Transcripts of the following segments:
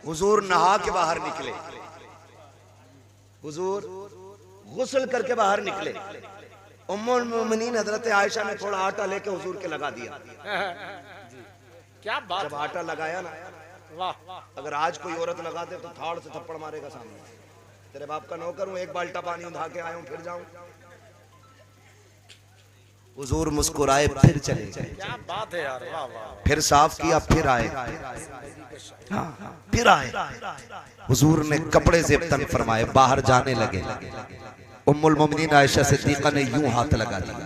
हुजूर नहा के बाहर निकले, हुजूर गुस्ल करके बाहर निकले। उम्मुल मोमिनीन हजरत आयशा ने थोड़ा आटा लेके हुजूर के लगा दिया। क्या बात। जब आटा लगाया ना, वाह, अगर आज कोई औरत लगा दे तो थाड़ से थप्पड़ मारेगा सामने। तेरे बाप का नौकर हूं, एक बाल्टा पानी उठा के आया हूं, फिर जाऊं। हुजूर मुस्कुराए, फिर चले गए। क्या बात है यार, वाह वाह। फिर साफ किया, फिर आए, फिर आए। हुजूर ने कपड़े से तन फरमाए, बाहर जाने लगे। उम्मुल मोमिनीन आयशा सिद्दीका ने यूं हाथ लगा दिया,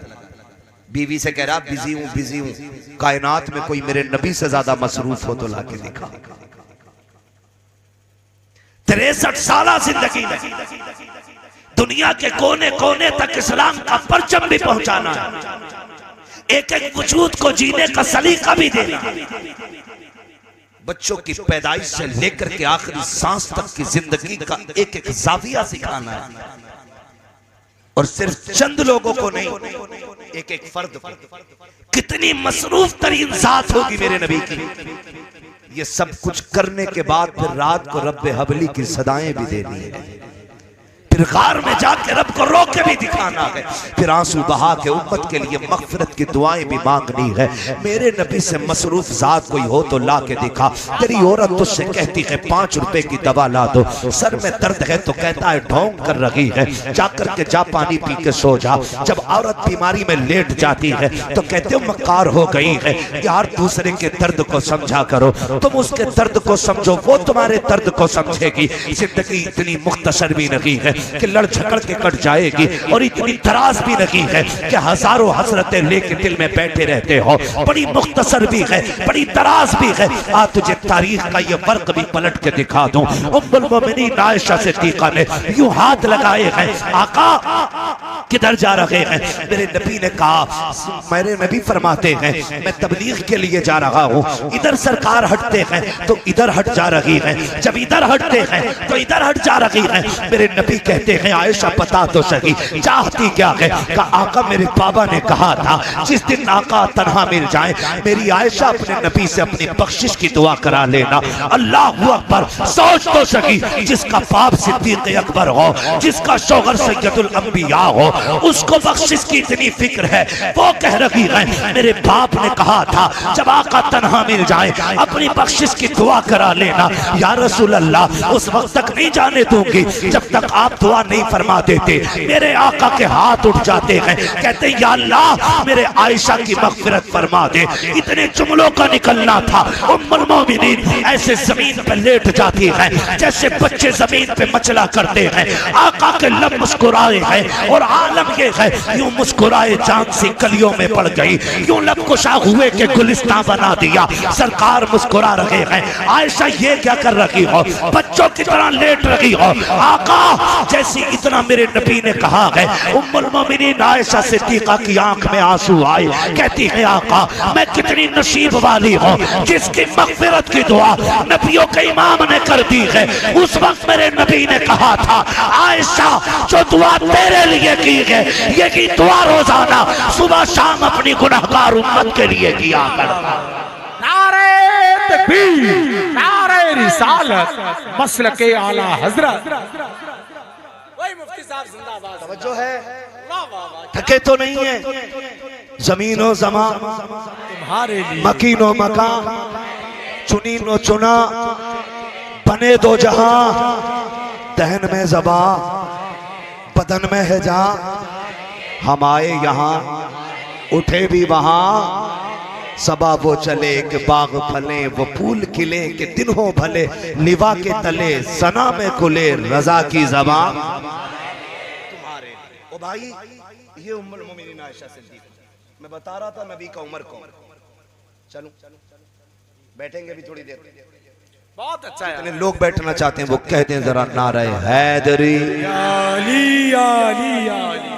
बीवी से कह रहा बिजी हूं, बिजी हूं, कायनात में कोई मेरे नबी से ज्यादा मसरूफ हो तो लाके दिखा। 63 साल जिंदगी में दुनिया के कोने कोने तक इस्लाम का परचम भी पहुंचाना है, एक एक वजूद को जीने का सलीका भी देना, बच्चों की पैदाइश से लेकर के आखिरी सांस तक की जिंदगी का एक एक जाविया सिखाना है। और सिर्फ चंद लोगों को नहीं, एक एक फर्द को। कितनी मसरूफ तरीन जात होगी मेरे नबी की। ये सब कुछ करने के बाद फिर रात को रब्बे हबली की सदाएं भी देनी है, फिर गार में जाके रब को रो के भी दिखाना है, फिर आंसू बहा के उम्मत के लिए मगफिरत की दुआएं भी मांगनी है। मेरे नबी से मसरूफ जात कोई हो तो ला के दिखा। तेरी औरत तुझसे कहती है 5 रुपए की दवा ला दो, सर में दर्द है तो कहता है ढोंग कर रही है, जाकर के जा पानी पी के सो जा। जब औरत बीमारी में लेट जाती है तो कहते हो मक्कार हो गई है। यार दूसरे के दर्द को समझा करो, तुम उसके दर्द को समझो, वो तुम्हारे दर्द को समझेगी। जिंदगी इतनी मुख्तसर भी नहीं है कि लड़ झगड़ के कट जाएगी, और इतनी दराज भी नहीं है कि हजारों हसरतें लेके दिल में बैठे रहते हो। बड़ी मुख्तसर भी है, बड़ी दराज भी है। आज तुझे तारीख का ये फर्क भी पलट के दिखा दूं। उम्मुल मोमिनीन आयशा सिद्दीका ने यूं हाथ लगाए हैं, आका किधर जा रहे हैं? मेरे नबी ने कहा, मेरे नबी फरमाते हैं मैं तबलीग के लिए जा रहा हूँ। इधर सरकार हटते हैं तो इधर हट जा रही है, जब इधर हटते हैं तो इधर हट जा रही है। मेरे नबी कहते हैं आयशा बता तो सही चाहती क्या है? का आका मेरे बाबा ने कहा था जिस दिन आका तन्हा मिल जाए मेरी आयशा अपने नबी से अपनी बख्शिश की दुआ करा लेना। अल्लाह अकबर, सोच तो सही, जिसका बाप सिद्दीक अकबर हो, जिसका शौहर सैयदुल अंबिया हो, उसको बख्शिश की इतनी फिक्र है। वो कह रही है मेरे बाप ने कहा था जब आका तन्हा मिल जाए अपनी बख्शिश की दुआ करा लेना। या रसूल अल्लाह उस वक्त तक नहीं जाने दूंगी जब तक आप दुआ नहीं फरमा देते। मेरे आका के हाथ उठ जाते हैं, कहते या अल्लाह मेरे आयशा की मगफिरत फरमा दे। इतने जुमलों का निकलना था। उम्मुल मोमिनीन ऐसे जमीन पर लेट जाती है जैसे बच्चे जमीन पे मचला करते हैं। आका के लब मुस्कुराए हैं और आलम ये है यूं मुस्कुराए चांद सी कलियों में पड़ गई, यूं लब कुशा हुए के गुलिस्तान बना दिया। सरकार मुस्कुरा रहे हैं, आयशा ये क्या कर रही हो? बच्चों की तरह लेट रही हो। आका जैसी इतना मेरे नबी ने कहा है, उम्मुल मोमिनीन आयशा सिद्दीका की आंख में आंसू आए, कहती है आका मैं कितनी नसीब वाली हूँ जिसकी मगफिरत की दुआ नबियों के इमाम ने कर दी है। उस वक्त मेरे नबी ने कहा था आयशा जो दुआ तेरे लिए की है ये दुआ रोजाना सुबह शाम अपनी गुनहगार उम्मत के लिए किया करता। नारे तकबीर, नारे रिसालत, मसलके आला हजरत। वही मुफ्ती साहब जिंदाबाद। तवज्जो है, वाह वाह वाह। थके तो नहीं है। जमीनो जमा तुम्हारे लिए, मकीनो मकान, चुनी नो चुना, बने दो जहां, दहन में जबा बदन में है जा। हम आए यहाँ उठे भी वहां, सबा वो चले कि बाग फले वो फूल खिले कि दिन हो भले, लिवा के तले सना में खुले रजा की ज़बां तुम्हारे। ओ भाई ये उम्मुल मोमिनीन आयशा सिद्दीका, मैं बता रहा था नबी का उम्र कौन। चलो बैठेंगे भी थोड़ी देर। बहुत अच्छा है। लोग बैठना चाहते हैं वो कहते हैं जरा नारे हैदरी अली अली अली।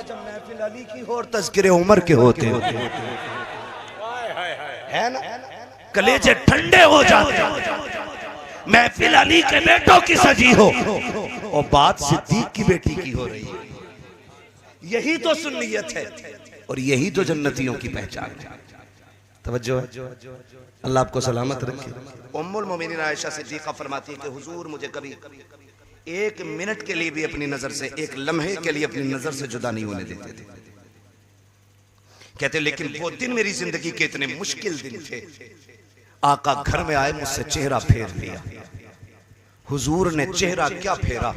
जब महफिल अली की हो और तज़किरे उमर के होते है ना, कलेजे ठंडे हो जाते हैं। महफिल अली के बेटों की सजी हो और बात सिद्दीक की बेटी की हो रही है। यही तो सुन्नियत है और यही तो जन्नतियों की पहचान है। तवज्जो है, अल्लाह आपको सलामत रखे। उम्मुल मोमिनीन आयशा सिद्दीक़ा फरमाती है कि हुजूर मुझे कभी एक मिनट के लिए भी अपनी नजर से, एक लम्हे के लिए अपनी नजर से जुदा नहीं होने देते थे। कहते लेकिन वो दिन मेरी जिंदगी के इतने मुश्किल दिन थे, आका घर में आए, मुझसे चेहरा फेर लिया। हुजूर ने चेहरा क्या फेरा,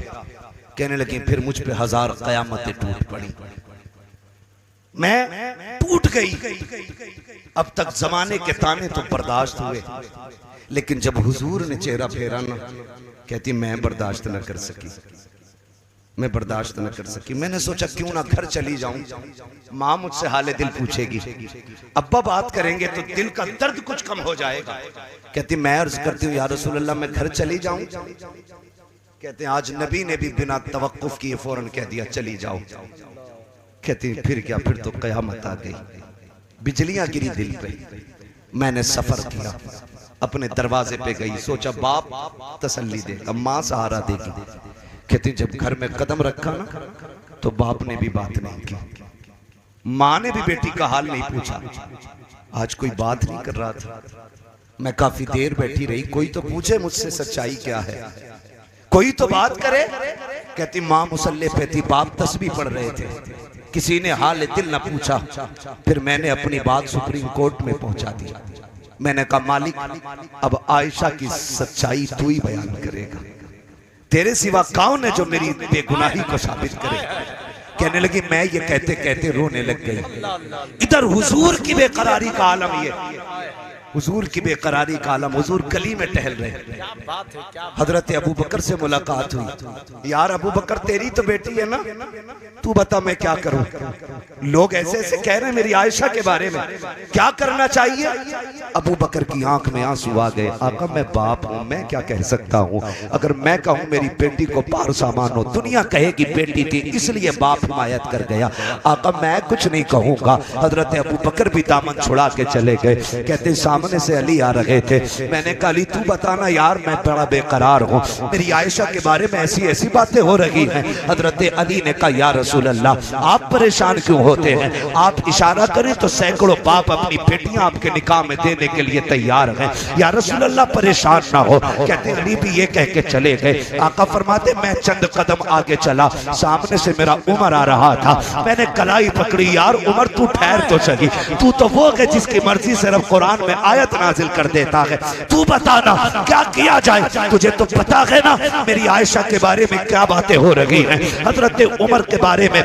कहने लगी फिर मुझ पे 1000 कयामतें टूट पड़ी, मैं टूट गई। अब तक जमाने के ताने तो बर्दाश्त हुए, लेकिन जब हुजूर ने चेहरा फेरा ना, कहती मैं बर्दाश्त न कर सकी, मैं बर्दाश्त न कर सकी। मैंने सोचा क्यों ना घर चली जाऊं, माँ मुझसे हाले दिल पूछेगी, अब्बा बात करेंगे तो दिल का दर्द कुछ कम हो जाएगा। कहती मैं अर्ज करती हूँ या रसूल अल्लाह मैं घर चली जाऊं। कहते आज नबी ने भी बिना तवक्कुफ किए फौरन कह दिया चली जाओ। कहती फिर क्या, फिर तो कयामत आ गई, बिजलियां गिरी दिल पे। मैंने सफर किया, अपने दरवाजे पे गई, सोचा बाप तसल्ली देगा, माँ सहारा देगी। कहती जब घर में कदम रखा ना तो बाप ने भी बात नहीं की, माँ ने भी बेटी का हाल नहीं पूछा, आज कोई बात नहीं कर रहा था। मैं काफी देर बैठी रही, कोई तो पूछे मुझसे सच्चाई क्या है, कोई तो बात करे। कहती माँ मुसल्ले पे थी, बाप तस्बीह पढ़ रहे थे, किसी ने हाल दिल न पूछा। फिर मैंने अपनी बात सुप्रीम कोर्ट में पहुंचा दी। मैंने कहा मालिक अब आयशा की सच्चाई तू ही बयान करेगा, तेरे सिवा कौन है जो मेरी बेगुनाही को साबित करे। कहने लगी मैं ये कहते कहते रोने लग गई। इधर हुजूर की बेकरारी का आलम, ये हुजूर की बेकरारी का आलम। हुजूर गली में टहल रहे, हजरत अबू बकर से मुलाकात हुई। यार अबू बकर तेरी तो बेटी है ना, तू बता मैं क्या करूं। लोग ऐसे ऐसे कह रहे हैं मेरी आयशा के बारे में, क्या करना चाहिए। अबू बकर की आंख में आंसू आ गए। आका मैं बाप हूं, मैं क्या कह सकता हूं। अगर मैं कहूं मेरी बेटी को पार सामान हो, दुनिया कहेगी बेटी थी इसलिए बाप हिमायत कर गया। आका मैं कुछ नहीं कहूंगा। हजरत अबू बकर भी दामन छुड़ा के चले गए। कहते सामने से अली आ रहे थे। मैंने कहा अली तू बताना यार, मैं बड़ा बेकरार हूँ, मेरी आयशा के बारे में ऐसी ऐसी बातें हो रही हैं। हजरत अली ने कहा या रसूल अल्लाह आप परेशान क्यों होते हैं, आप इशारा करें तो सैकड़ों बाप अपनी बेटियां आपके निकाह में देने के लिए तैयार हैं, या रसूल अल्लाह परेशान ना हो। कहते अली भी ये कह के चले गए। आका फरमाते मैं चंद कदम आगे चला, सामने से मेरा उमर आ रहा था। मैंने कलाई पकड़ी, यार उमर तू ठहर तो सही, तू तो वो है जिसकी मर्जी से रब कुरान में आयत नाजिल कर देता है, तू बताना क्या किया जाए। तुझे तो पता है ना मेरी आयशा के बारे में क्या बातें हो रही हैं। हजरत उमर के बारे में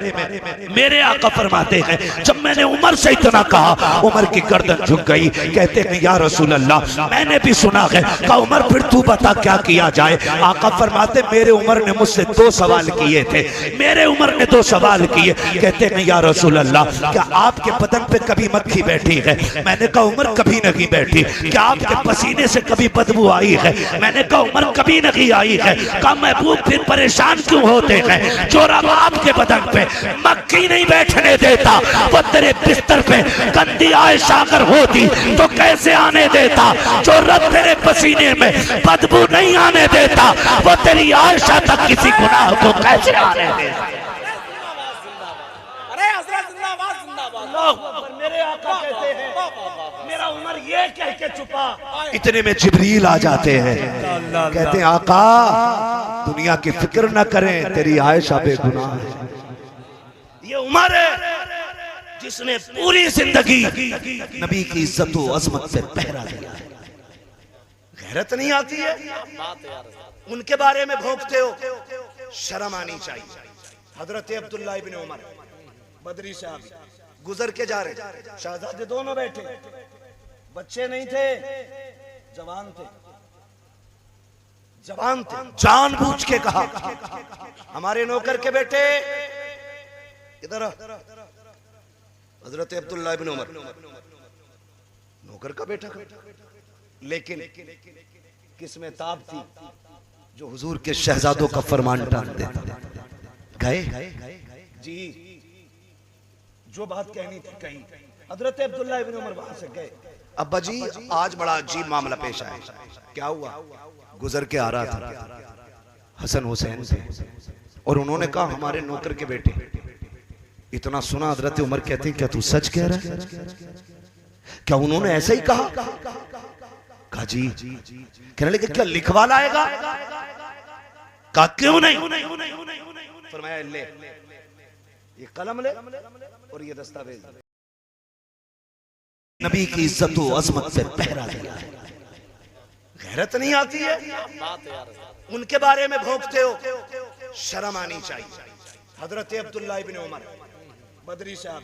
मेरे आका फरमाते हैं जब मैंने उमर से इतना कहा उमर की गर्दन झुक गई। कहते हैं या रसूल अल्लाह मैंने भी सुना है। कहा उमर फिर तू बता क्या किया जाए। आका फरमाते मेरे उमर ने मुझसे 2 सवाल किए थे, मेरे उमर ने 2 सवाल किए। कहते हैं या रसूल अल्लाह क्या आपके बदन पे कभी मक्खी बैठी है। मैंने कहा उमर कभी नहीं बैठी। क्या आपके पसीने से कभी बदबू आई है। मैंने कहा उमर कभी नहीं आई है। कहा महबूब फिर परेशान क्यों होते हैं, जो रब आपके बदन पे मक्खी नहीं बैठने देता वो तेरे बिस्तर पे गंदी आयशा अगर होती तो कैसे आने देता। जो रब तेरे पसीने में बदबू नहीं आने देता वो तेरी आयशा तक किसी गुनाह को कैसे आने देता। अरे हजरत जिंदाबाद जिंदाबाद। मेरे आका कहते हैं मेरा उमर ये कह के छुपा। इतने में जिब्रील आ जाते हैं, कहते हैं आका दुनिया की फिक्र न करें, तेरी आयशा बेगुनाह है। ये उमर है जिसने पूरी जिंदगी नबी की इज्जत व अजमत से पहरा दिया है। गैरत नहीं आती है, उनके बारे में भोंकते हो, शर्म आनी चाहिए। हजरत अब्दुल्लाह इब्न उमर बदरी साहब गुजर के जा रहे, शहजादे दोनों बैठे, बच्चे नहीं थे, जवान थे, जवान थे। जानबूझ के कहा हमारे नौकर के बेटे इधर। हजरत अब्दुल्लाह इब्न उमर नौकर का बेटा, लेकिन किसमें ताब थी जो हुजूर के शहजादों का फरमान टाल देता। गए जी, जो बात कहनी थी कही। हजरत अब्दुल्लाह इब्न उमर वहां से गए। अब्बा जी आज बड़ा अजीब मामला पेश आया। क्या हुआ। गुजर के आ रहा था हसन हुसैन से, और उन्होंने कहा हमारे नौकर के बेटे। इतना सुना हजरत उमर कहते क्या तू सच कह रहा है। क्या उन्होंने ऐसा ही कहा? कहा जी। कहने लगे क्या लिखवा लाएगा? कहा क्यों नहीं? फरमाया ले ये कलम ले और ये दस्तावेज। नबी की इज्जत व अजमत से पहरा दिया है। गैरत नहीं आती है? उनके बारे में भोंकते हो, शर्म आनी चाहिए। हजरत अब्दुल्लाह इब्न उमर बदरी साहब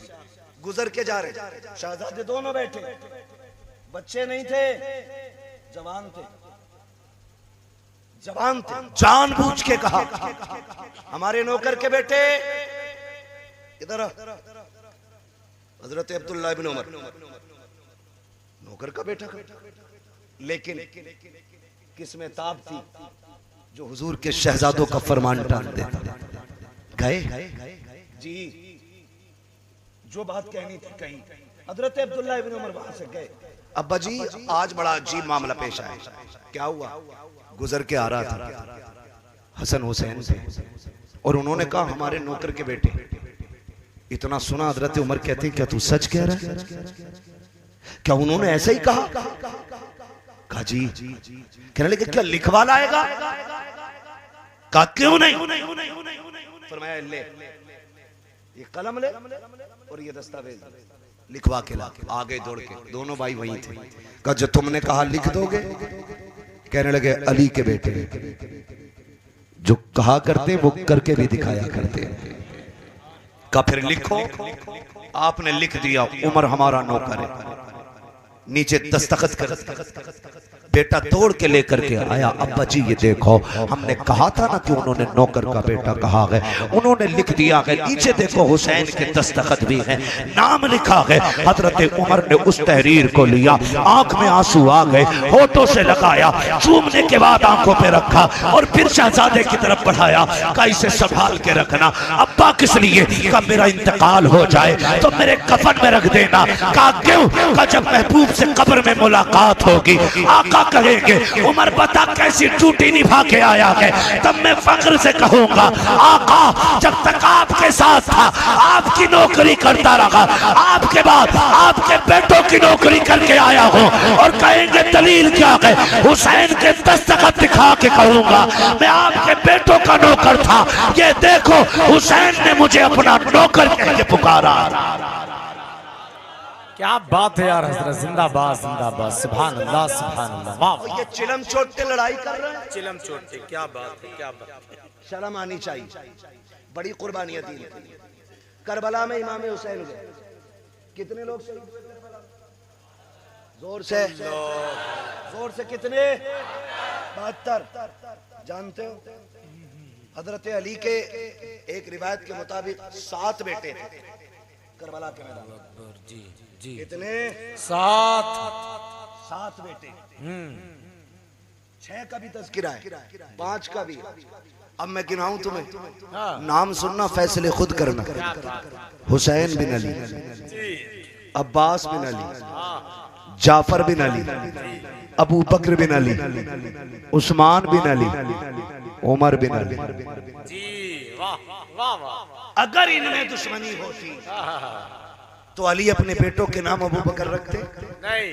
गुजर के जा रहे, शहजादे दोनों बैठे, बच्चे नहीं थे, जवान थे। जानबूझ के कहा हमारे नौकर के बेटे इधर। हजरत अब्दुल्लाह इब्न उमर नौकर का बेटा, लेकिन किसमें ताब थी जो हुजूर के शहजादों का फरमान टाल देता। गए जी, जो बात कहनी थी कही। हजरत अब्दुल्लाह इब्न उमर वहां से गए। अब्बा जी आज बड़ा अजीब मामला पेश आया। क्या हुआ? गुजर के आ रहा था, हसन हुसैन थे और उन्होंने कहा हमारे नौकर के बेटे। इतना सुना हजरत उमर कहते क्या तू सच कह रहा है? क्या उन्होंने ऐसा ही कहा? कहा जी। कहने लगे क्या लिखवा लाएगा? कहा क्यों नहीं? फरमाया ले ये कलम ले और ये दस्तावेज लिखवा के ला। आगे दौड़ के दोनों भाई वहीं थे। कहा जो तुमने कहा लिख दोगे? कहने लगे अली के बेटे जो कहा करते वो करके भी दिखाया करते। का फिर लिखो। आपने लिख दिया उमर हमारा नौकर है। नीचे दस्तखत कर बेटा तोड़ के लेकर के आया। अब्बा जी ये देखो हमने कहा था ना कि उन्होंने नौकर का बेटा कहा है, उन्होंने लिख दिया है। नीचे देखो हुसैन के दस्तखत भी हैं, नाम लिखा है। हजरत उमर ने उस तहरीर को लिया, आंख में आंसू आ गए, होठों से लगाया, चूमने के बाद आंखों पे रखा और फिर शहजादे की तरफ बढ़ाया। का इसे संभाल के रखना। अब्बा किस लिए? का मेरा इंतकाल हो जाए तो मेरे कफन में रख देना। का क्यों? का जब महबूब से कब्र में मुलाकात होगी आका कहेंगे उमर बता कैसी ड्यूटी निभा के आया है, तब मैं फख्र से कहूंगा आका जब तक आपके साथ था आपकी नौकरी करता रहा, आपके बाद आपके बेटों की नौकरी करके आया हूं। और कहेंगे दलील क्या है? हुसैन के दस्तखत दिखा के कहूंगा मैं आपके बेटों का नौकर था। ये देखो हुसैन ने मुझे अपना नौकर कह के पुकारा। क्या बात है यार हजरत, जिंदाबाद जिंदाबाद, सुभान अल्लाह सुभान अल्लाह। वाह ये चिलम चोट लड़ाई कर रहे हैं। चिलम चोट, क्या बात है, क्या बात है। शर्म आनी चाहिए। बड़ी कुर्बानियां दी। करबला में इमाम हुसैन गए, कितने लोग शहीद हुए करबला? जोर से कितने? 72। जानते हो हजरत अली के एक रिवायत के मुताबिक 7 बेटे थे करबला के मैदान। जी जी कितने? 7 बेटे। 6 का भी तज़किरा है, 5 का भी। अब मैं गिनाऊं तुम्हें, नाम सुनना, फैसले खुद करना। हुसैन बिन अली, अब्बास बिन अली, जाफर बिन अली, अबू बकर बिन अली, उस्मान बिन अली, उमर बिन अली। अगर इनमें दुश्मनी होती तो अली अपने बेटों के नाम अबू बकर रखते नहीं,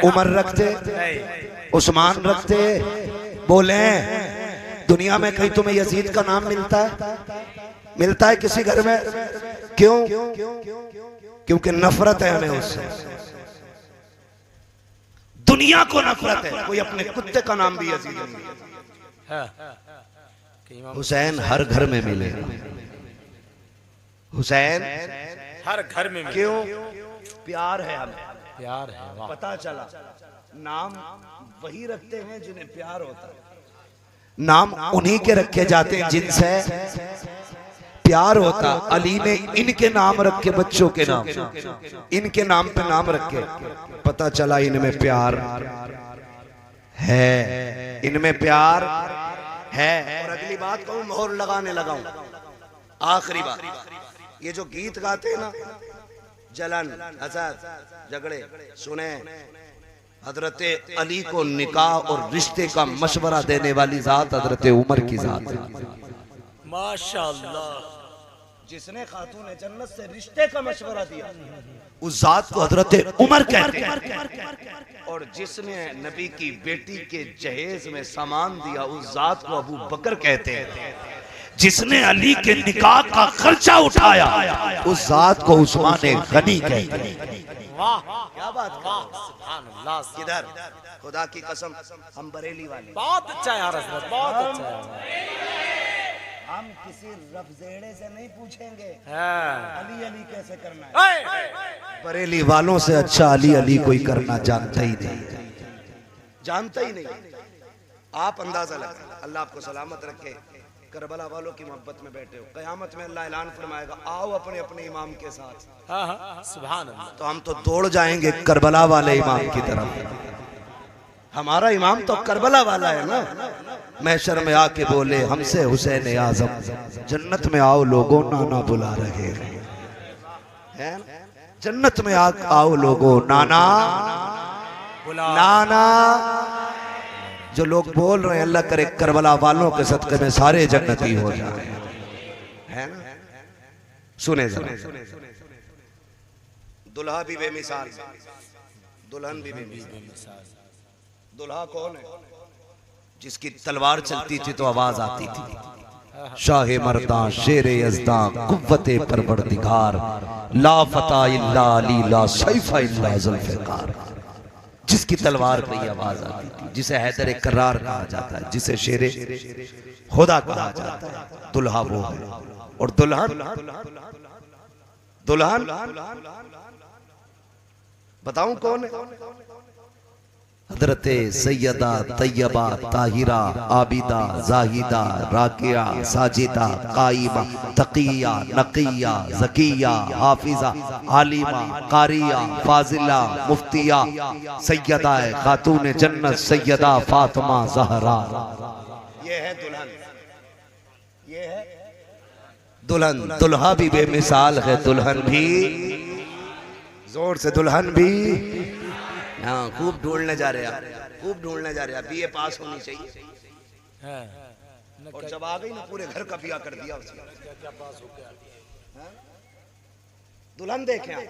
उमर रखते नहीं, उस्मान रखते। बोले दुनिया में कहीं तुम्हें यजीद का नाम मिलता है? मिलता है किसी घर में? क्यों? क्योंकि नफरत है हमें उससे। दुनिया को नफरत है। कोई अपने कुत्ते का नाम भी यजीद नहीं। हुसैन हर घर में मिले। हुसैन हर घर में। क्यों? प्यार है हमें, प्यार है। पता चला नाम वही रखते हैं जिन्हें प्यार होता है। नाम उन्हीं के रखे जाते हैं जिनसे प्यार होता। अली ने इनके नाम रखे, बच्चों के नाम, इनके नाम पे नाम रखे। पता चला इनमें प्यार है, इनमें प्यार है। और अगली बात कहूं, मोहर लगाने लगाऊं, आखिरी बात, ये जो गीत गाते हैं ना, जलन, हसद, झगड़े, सुने, हजरत अली को निकाह और रिश्ते का मशवरा देने वाली जात हजरत उमर की जात है। माशाअल्लाह। जिसने खातून जन्नत से रिश्ते का मशवरा दिया उस जात को हजरत उमर कहते हैं। और जिसने नबी की बेटी के जहेज में सामान दिया उस जात को अबू बकर कहते हैं। जिसने अली के निकाह का खर्चा उठाया उस जात को उस्मान गनी कहते हैं। वाह क्या बात, सुभान अल्लाह। किधर खुदा की कसम हम बरेली वाले बहुत अच्छा यार हजरत, बहुत अच्छा है। हम किसी रफजेड़े से नहीं पूछेंगे हाँ। अली अली कैसे करना है। बरेली वालों से अच्छा अली अली कोई करना जानता ही नहीं, जानता ही नहीं। आप अंदाजा लगा, अल्लाह आपको सलामत रखे। करबला वालों की मोहब्बत में बैठे हो, कयामत में अल्लाह ऐलान फरमाएगा आओ अपने अपने इमाम के साथ। हाँ, हाँ, सुभान अल्लाह। तो हम तो दौड़ जाएंगे करबला वाले इमाम की तरफ। हमारा इमाम तो करबला वाला है ना। महशर में आके बोले हमसे हुसैन आजम जन्नत में आओ लोगों नाना बुला रहे हैं। जन्नत में आओ लोगों नाना नाना। जो लोग बोल रहे हैं अल्लाह करे करबला वालों के सदक़े में सारे जन्नती हो जाए, है ना। सुने जरा, दुल्हा भी बेमिसाल, दुल्हन भी बेमिसाल। दुल्हा कौन है? जिसकी तलवार चलती थी तो आवाज आती थी शाहे मर्दा शेर यज़दा कुव्वते परवरदिगार ला फता इल्ला अली ला सैफा इल्ला ज़ुल्फ़िकार। जिसकी तलवार पे ये आवाज आती थी, जिसे हैदर करार कहा जाता है, जिसे शेरे खुदा कहा जाता है, दुल्हा वो है। और दुल्हन दुल्हन बताऊं कौन है? हजरत सैयदा तैयबा ताहिरा आबिदा जाहिदा राकिया साजिदा काइमा तकिया नकिया जकिया हाफिजा आलिमा कारिया फाजिला मुफ्तिया सैयदा खातून जन्नत सैयदा फातिमा ज़हरा। ये है दुल्हन, ये है दुल्हन। दुल्हा भी बेमिसाल है, दुल्हन भी जोर से, दुल्हन भी। हाँ, खूब ढूंढने जा रहे हैं, खूब ढूंढने जा रहे हैं। बीए पास होनी चाहिए हाँ। और जब आ गई ना पूरे घर का बिया कर दिया उसने। क्या पास हो गया। दुल्हन देखें आप,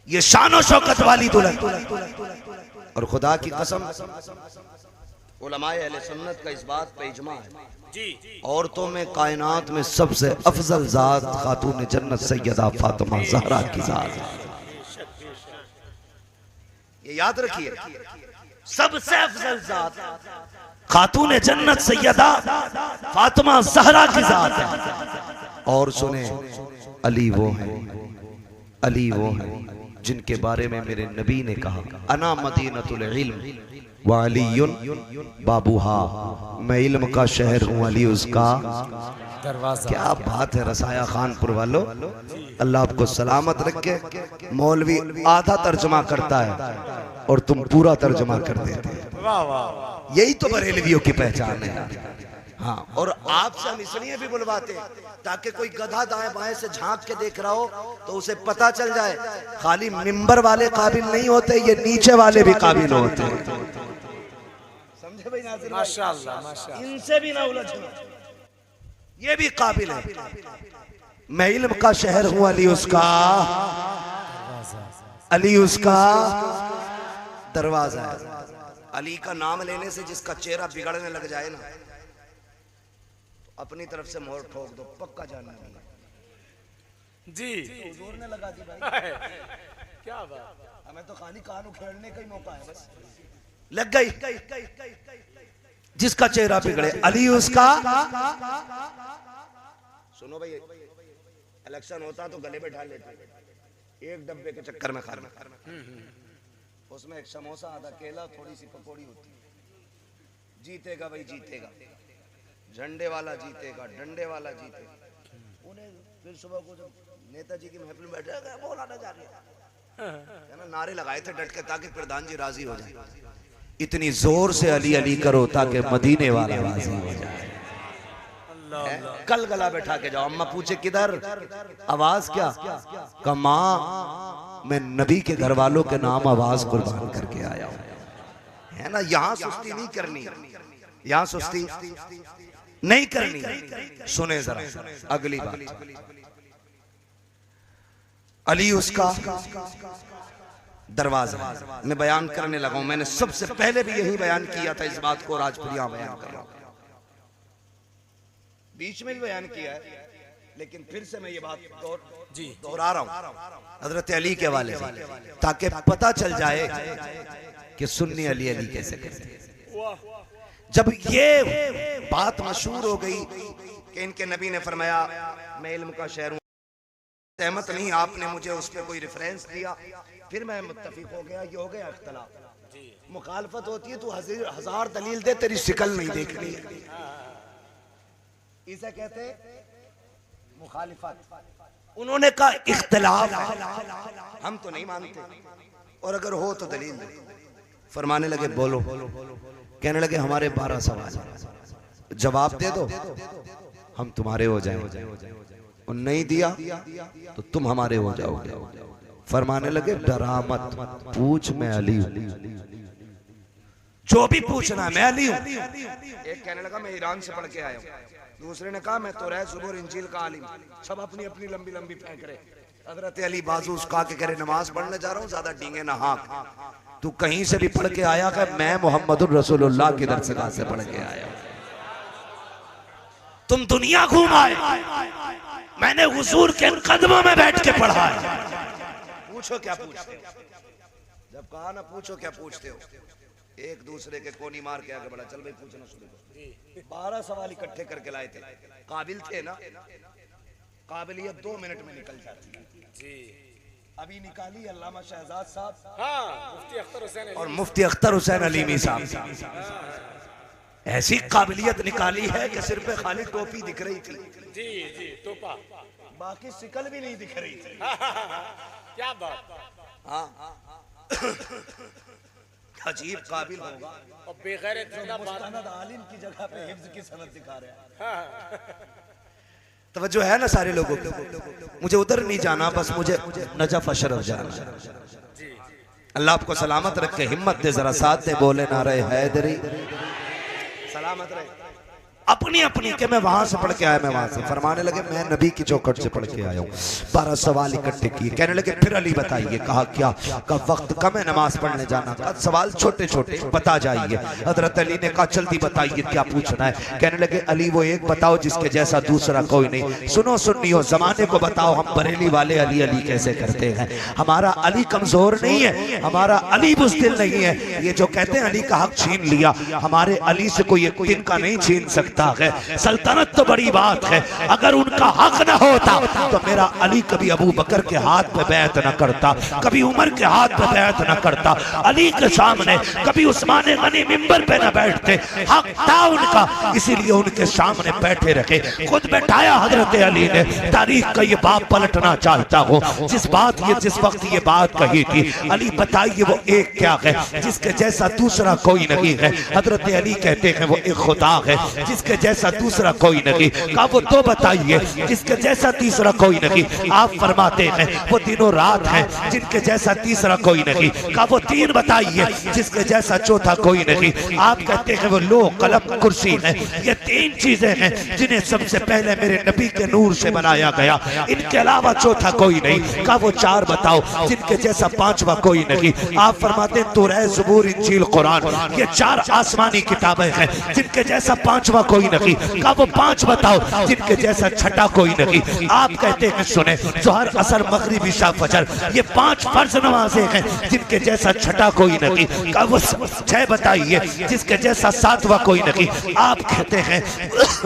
ये शान और शौकत वाली दुल्हन। और खुदा की कसम उलमाए अहले सुन्नत का इस बात पे इजमा है, जी औरतों में कायनात में सबसे अफजल जात खातून जन्नत सैयदा फातिमा ज़हरा की जात है। ये याद रखिए, सबसे अफजल जात खातून जन्नत सैयदा फातिमा ज़हरा की जात है। और सुने, अली वो है, अली वो है जिनके बारे में मेरे नबी ने कहा अना मदीनतुल इल्म व अलीयुन बाबूहा। मैं इल्म का शहर हूँ, अली उसका दरवाजा। क्या बात है रसाया खानपुर वालों, अल्लाह आपको सलामत रखे। मौलवी आधा तर्जमा करता है और तुम पूरा तर्जमा कर देते हैं। वाह वाह। यही तो बरेलवियों की पहचान है। हाँ, और आपसे हम इसलिए भी बुलवाते हैं ताकि कोई गधा दाएं बाएं से झांक के देख रहा हो तो उसे पता चल जाए खाली मिंबर वाले काबिल नहीं होते, ये नीचे वाले भी काबिल होते हैं। समझे भाई नाज़िर भाई? माशाअल्लाह माशाअल्लाह। इनसे भी ना उलझना, ये भी काबिल है। मैं इल्म का शहर हूँ, अली उसका, अली उसका दरवाजा है। अली का नाम लेने से जिसका चेहरा बिगड़ने लग जाए ना तो अपनी तरफ से मोहर ठोक दो, पक्का जानना नहीं। जी जोर ने लगा दी भाई, क्या बात। हमें तो खाली कान उखेड़ने का ही मौका है बस। लग गई। जिसका चेहरा बिगड़े अली उसका। सुनो भाई, इलेक्शन होता तो गले पे ढाल लेते, एक डब्बे के चक्कर में खाना। उसमें एक समोसा, आधा केला, थोड़ी सी पकौड़ी होती। जीतेगा भाई जीतेगा, झंडे वाला जीतेगा, डंडे वाला जीतेगा। उन्हें फिर सुबह को जब नेताजी की महफिल में बैठे बोलाना जा रही है ना, नारे लगाए थे डट के ताकि प्रधान जी राजी हो जाए। इतनी जोर से अली अली करो ताकि मदीने वाला राजी हो जाए। कल गला बैठा के जाओ, अम्मा पूछे किधर, आवाज क्या का माँ, मैं नबी के घर वालों के नाम आवाज कुर्बान करके आया हूँ। है ना। यहाँ सुस्ती नहीं करनी, यहाँ सुस्ती नहीं करनी। सुने जरा अगली बात, अली उसका दरवाजा। मैं बयान करने लगा हूं, मैंने सबसे पहले भी यही बयान किया था इस बात को, और आज फिर यहां बयान कर रहा हूं। बीच में भी बयान किया है, लेकिन फिर से मैं ये बात दोहरा रहा हूं हजरत अली के हवाले से, ताकि पता चल जाए कि सुन्नी अली अली कैसे कहते। जब ये बात मशहूर हो गई कि इनके नबी ने फरमाया मैं इल्म का शहर हूं, सहमत नहीं, आपने मुझे उस पर कोई रेफरेंस दिया, फिर मैं मुत्तफिक हो गया, ये हो गया इख्तलाफ। मुखालफत होती है, तू हजार दलील दे, तेरी शिकल नहीं देखनी, इसे कहते मुखालिफत। उन्होंने कहा इख्तलाफ हम तो नहीं मानते, और अगर हो तो दलील दे। फरमाने लगे बोलो। कहने लगे हमारे 12 सवाल, जवाब दे दो हम तुम्हारे हो जाएंगे, और नहीं दिया तो तुम हमारे हो जाओगे। फरमाने लगे डरा मत, पूछ मैं अली हूं, जो भी पूछना मैं अली हूं। एक कहने लगा मैं ईरान से पढ़ के आया हूं, दूसरे ने कहा मैं तौरात ज़बूर इंजील का आलिम। सब अपनी अपनी लंबी लंबी फेंक रहे। हजरत अली बाजू उसका के करे नमाज पढ़ने जा रहा हूं, ज्यादा डींगे ना हाँक, तू कहीं से भी पढ़ के आया कि मैं मोहम्मदुर रसूलुल्लाह की दरसगाह से पढ़ के आया हूं। तुम दुनिया घूम आए, मैंने हुजूर के कदमों में बैठ के पढ़ा है। पूछो क्या पूछते हो? जब कहा ना पूछो क्या पूछते हो, एक दूसरे के कोनी मार के आगे बढ़ा, चल भाई पूछना शुरू कर। 12 सवाल इकट्ठे करके लाए थे, काबिल थे ना, काबिलियत 2 मिनट में निकल जाती है। अभी निकाली अल्लामा शहजाद साहब, मुफ्ती अख्तर हुसैन और मुफ्ती अख्तर हुसैन अलीमी साहब। ऐसी काबिलियत निकाली है कि सिर पे खाली टोपी दिख रही थी, जी जी टोपा, बाकी शिकल भी नहीं दिख रही थी। क्या बात। अजीब काबिल होगा, और बेगैरत मुस्तनद आलिम की जगह पे हिफ्ज की सनद दिखा रहा है। तवज्जो है ना सारे लोगों को? मुझे उधर नहीं जाना, बस मुझे नजफ अशरफ जाना। अल्लाह आपको सलामत रखे, हिम्मत दे, जरा साथ दे, बोले ना रहे हैदरी सलामत रहे। अपनी अपनी के मैं वहां से पढ़ के आया, मैं वहां से। फरमाने लगे मैं नबी की चौखट से पढ़ के आया हूँ। 12 सवाल इकट्ठे किए। कहने लगे फिर अली बताइए। कहा क्या? का वक्त कम है नमाज पढ़ने जाना का, सवाल छोटे छोटे बता जाइए। हजरत अली ने कहा जल्दी बताइए क्या पूछना है। कहने लगे अली वो एक बताओ जिसके जैसा दूसरा कोई नहीं। सुनो सुन्नियो, जमाने को बताओ हम बरेली वाले अली अली कैसे करते हैं। हमारा अली कमजोर नहीं है, हमारा अली बुज़दिल नहीं है। ये जो कहते हैं अली का हक छीन लिया, हमारे अली से कोई एक दिन का नहीं छीन सकता है। सल्तनत तो बड़ी बात है, अगर उनका हक न होता तो मेरा अली कभी अबू बकर के हाथ पे बैत न करता, कभी उमर के हाथ पे बैत न करता, अली के सामने कभी उस्मान गनी मिंबर पे न बैठते। हक था उनका, इसीलिए उनके सामने बैठे रखे। खुद बैठाया हजरत अली ने। तारीख का ये बाप पलटना चाहता हो, जिस वक्त ये बात कही थी, अली बताइए वो एक क्या है जिसके जैसा दूसरा कोई नहीं है। हजरत अली कहते हैं वो एक खुदा है जिसके जैसा दूसरा कोई नहीं। कहा वो तो बताइए जिसके जैसा तीसरा कोई नहीं। आप फरमाते हैं वो दिनों रात है जिनके जैसा तीसरा कोई नहीं। कहा वो 3 बताइए जिसके जैसा चौथा कोई नहीं। आप कहते हैं वो लोह कलम कुर्सी है। ये 3 चीजें हैं जिन्हें सबसे पहले मेरे नबी के नूर से बनाया गया, इनके अलावा चौथा कोई नहीं। कहा वो 4 बताओ जिनके जैसा 5वां कोई नहीं। आप फरमाते हैं तौरात ज़बूर इंजील कुरान, ये 4 आसमानी किताबें हैं जिनके जैसा 5वां कोई नहीं। कहा वो 5 बताओ जिनके जैसा छठा कोई नहीं। आप कहते हैं सुने ज़ोहर असर मगरिब इशा फजर, ये 5 फर्ज नमाजें हैं जिनके जैसा छठा कोई नहीं। कहा वो 6 बताइए जिसके जैसा 7वां कोई नहीं। आप कहते हैं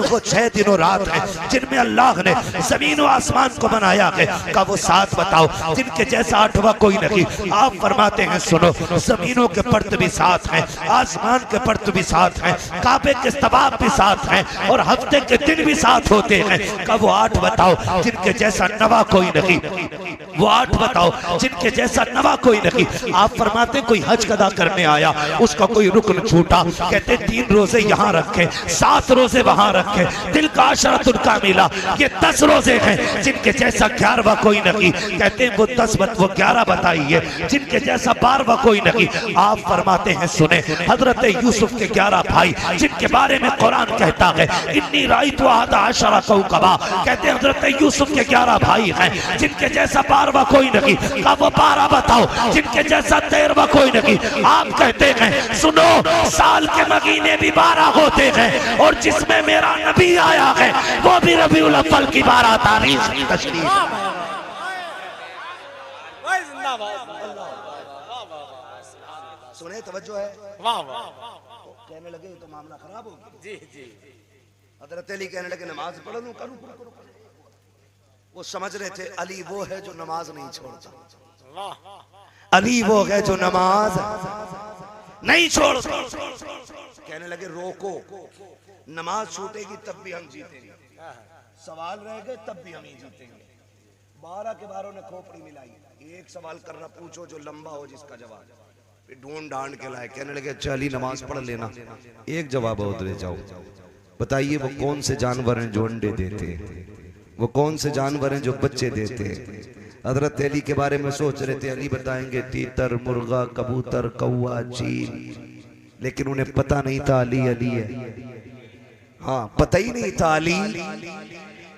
वो 6 दिनों रात है जिनमें अल्लाह ने जमीन और आसमान को बनाया है। कहा वो 7 बताओ जिनके जैसा 8वां कोई नहीं। आप फरमाते हैं सुनो जमीनों के पर्त भी 7 हैं, आसमान के पर्त भी 7 हैं, काबे के तवाफ भी 7 हैं, और हफ्ते के दिन भी 7 होते हैं। कब वो 8 बताओ जिनके जैसा 9वां कोई नहीं। वो 8 बताओ जिनके जैसा नवा कोई नहीं। आप फरमाते कोई हज अदा करने आया, उसका कोई रुकन छूटा, कहते 3 रोजे यहाँ रखे, 7 रोजे वहां रखे, दिल का अशरतुल कामिला, ये 10 रोजे हैं जिनके जैसा 11वां कोई नहीं। कहते हैं वो 10 वो 11 बताइए जिनके जैसा 12वां कोई नहीं। आप फरमाते हैं सुने, हजरत यूसुफ के 11 भाई जिनके बारे में कुरान कहता है इन्नी राइतु अहदा अशरा कौकबा, कहते हैं हजरत यूसुफ के 11 भाई हैं जिनके जैसा 12वां कोई नहीं। का वो 12 बताओ जिनके जैसा 13वां कोई नहीं। आप कहते हैं सुनो, साल के महीने भी 12 होते हैं और जिसमें मेरा नबी आया है वो भी रबीउल अव्वल की 12 तारीख तशरीफ। सुने तवज्जो है, वाह वाह, कहने लगे तो मामला खराब हो गया। जी जी, हजरत अली कहने लगे नमाज पढ़ लूं, करूं। वो समझ रहे थे अली वो है जो नमाज नहीं छोड़ता, अली वो है जो नमाज नहीं छोड़ता। कहने लगे रोको, नमाज छूटेगी तब भी हम जीतेंगे, सवाल रह गए तब भी हम ही जीतेंगे। 12 के 12 ने खोपड़ी मिलाई, एक सवाल करना पूछो जो लंबा हो जिसका जवाब ढूंढ ढांड के लाए। कहने लगे चली नमाज पढ़ लेना, एक जवाब और ले जाओ, बताइए वो कौन से जानवर हैं जो अंडे देते हैं, वो कौन से जानवर हैं जो बच्चे देते हैं। हजरत अली के बारे में सोच रहे थे, अली बताएंगे तीतर, मुर्गा, कबूतर, कौवा, चील, लेकिन उन्हें पता नहीं था अली अली है। हाँ, पता ही नहीं था अली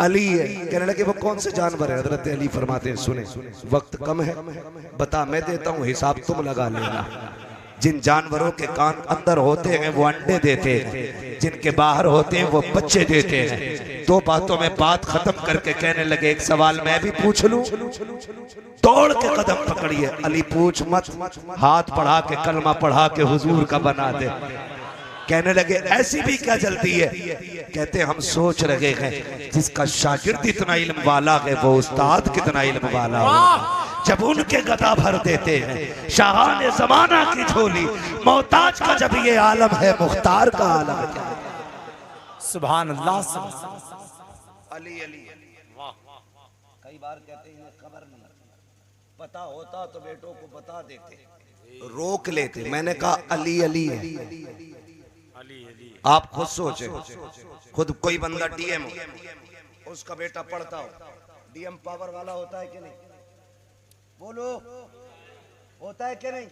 अली है। कहने लगे वो कौन से जानवर है। हजरत अली फरमाते हैं सुने, वक्त कम है, बता मैं देता हूँ, हिसाब तुम लगा लेना। जिन जानवरों के कान अंदर होते हैं वो अंडे देते हैं, जिनके बाहर होते हैं वो बच्चे देते हैं। 2 बातों में बात खत्म करके कहने लगे एक सवाल मैं भी पूछ लूं। तोड़ के कदम पकड़िए, अली पूछ मत, हाथ बढ़ा के कलमा पढ़ा के हुजूर का बना दे। कहने लगे ऐसी भी क्या जल्दी है। कहते हम सोच रहे हैं जिसका शागिर्द इतना इल्म वाला है वो उस्ताद कितना इल्म वाला हो। जब उनके गदा भर देते हैं शाहाने जमाना की झोली, मोहताज का जब ये आलम है मुख्तार का आलम क्या है। सुभान अल्लाह। अली अली कई बार कहते हैं खबर नहीं, पता होता तो बेटों को बता देते, रोक लेते। मैंने कहा अली अली है। आप खुद सोचे, खुद कोई बंदा डीएम हो, उसका बेटा पढ़ता हो, डीएम पावर वाला होता है कि नहीं? बोलो, होता है कि नहीं?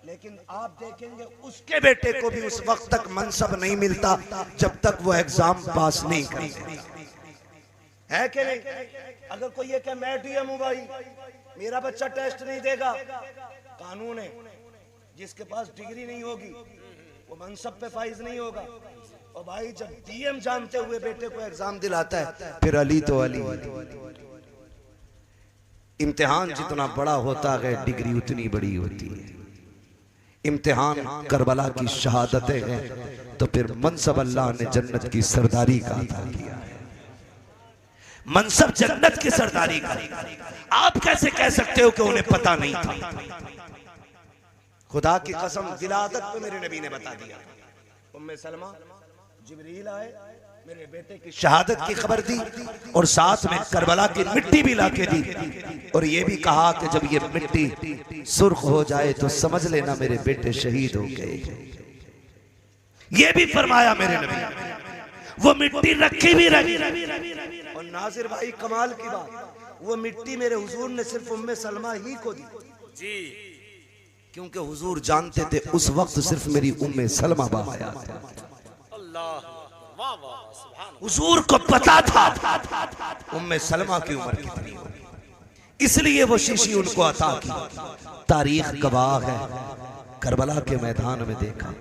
लेकिन आप देखेंगे उसके बेटे को भी उस वक्त तक मनसब नहीं मिलता जब तक वो एग्जाम पास नहीं करते, है कि नहीं? अगर कोई ये कहे मैं डीएम हूं भाई, मेरा बच्चा टेस्ट नहीं देगा, कानून है जिसके पास डिग्री नहीं होगी वो मनसब पे फाइज नहीं होगा। और भाई जब डीएम जानते हुए बेटे को एग्जाम दिलाता है फिर अली तो अली। इम्तिहान जितना बड़ा होता है डिग्री उतनी बड़ी होती है। इम्तिहान करबला की शहादतें हैं तो फिर मनसब अल्लाह ने जन्नत की सरदारी का अता किया है। मनसब जन्नत की सरदारी का आप कैसे कह सकते हो कि उन्हें पता नहीं था। खुदा की कसम विलादत पे मेरे नबी ने बता दिया। उम्मे सलमा जिब्रील आए, मेरे बेटे की शहादत की खबर दी और साथ में करबला की मिट्टी भी लाके दी और ये भी कहा कि जब ये मिट्टी सुर्ख हो जाए तो समझ लेना मेरे बेटे शहीद हो गए। ये भी फरमाया मेरे नबी। वो मिट्टी रखी भी रही। और नासिर भाई कमाल की बात, वो मिट्टी मेरे हुजूर ने सिर्फ उम्मे सलमा ही को दी जी, क्योंकि हुजूर जानते थे उस वक्त सिर्फ मेरी उम्मे सलमा बाहया था। हुजूर को पता था उम्मे सलमा की उम्र कितनी होगी, इसलिए वो शीशी उनको अता की। तारीख गवाह है, करबला के मैदान में देखा।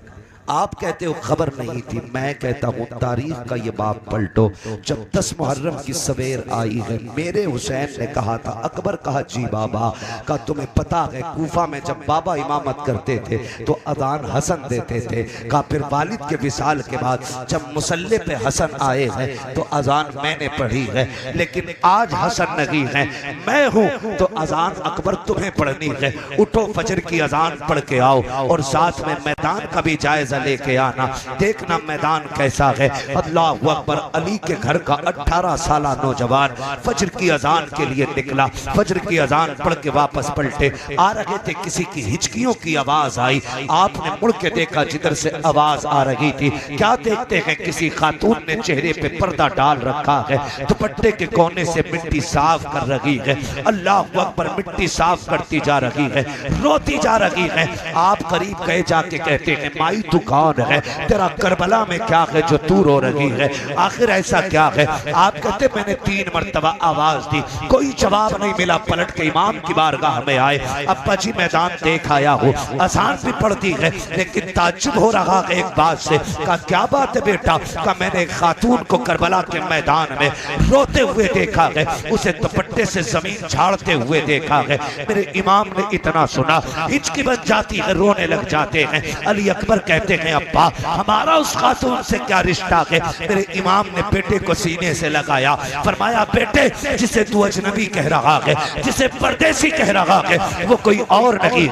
आप कहते हो खबर नहीं थी, मैं कहता हूँ तारीख का ये बाब पलटो। जब 10 मुहर्रम की सवेर आई है, मेरे हुसैन ने कहा था, अकबर कहा जी बाबा का तुम्हें पता है कूफा में जब बाबा इमामत करते थे तो अजान हसन देते थे। कहा फिर वालिद के विसाल के बाद जब मुसल्ले पे हसन आए हैं तो अजान मैंने पढ़ी है, लेकिन आज हसन नहीं है, मैं हूँ तो अजान अकबर तुम्हें पढ़नी है। उठो फजर की अजान पढ़ के आओ और साथ में मैदान का भी जायजा लेके आना, देखना मैदान कैसा है। अल्लाहु अकबर। अली के घर का 18 साल नौजवान फजर की अजान के लिए निकला। फजर की अजान पढ़ के वापस पलटे, आ रहे थे, किसी की हिचकियों की आवाज आई। आपने मुड़ के देखा जिधर से आवाज आ रही थी, क्या देखते हैं, किसी खातून ने चेहरे पे पर्दा डाल रखा है, दुपट्टे के कोने से मिट्टी साफ कर रही है। अल्लाहु अकबर। मिट्टी साफ करती जा रही है, रोती जा रही है। आप करीब गए, जाके कहते हैं, माई तू कौन है, तेरा करबला में क्या है जो तू रो रही है, आखिर ऐसा क्या है। आप कहते, मैंने 3 मरतबा आवाज दी, कोई जवाब नहीं मिला। पलट के इमाम की बारगाह में आए। अब्बा जी मैदान देख आया हो, अजान भी पढ़ती है, लेकिन ताज्जुब हो रहा है एक बात से। कहा क्या बात है बेटा। कहा मैंने एक खातून को करबला के मैदान में रोते हुए देखा है, उसे दुपट्टे से जमीन झाड़ते हुए देखा है। मेरे इमाम ने इतना सुना, हिचकी बन जाती है, रोने लग जाते हैं। अली अकबर कहते हैं, अब्बा हमारा उस खातून से क्या रिश्ता है। मेरे इमाम ने बेटे को सीने से लगाया, फरमाया, बेटे जिसे तू अजनबी कह रहा है, जिसे परदेसी कह रहा है, वो कोई और नहीं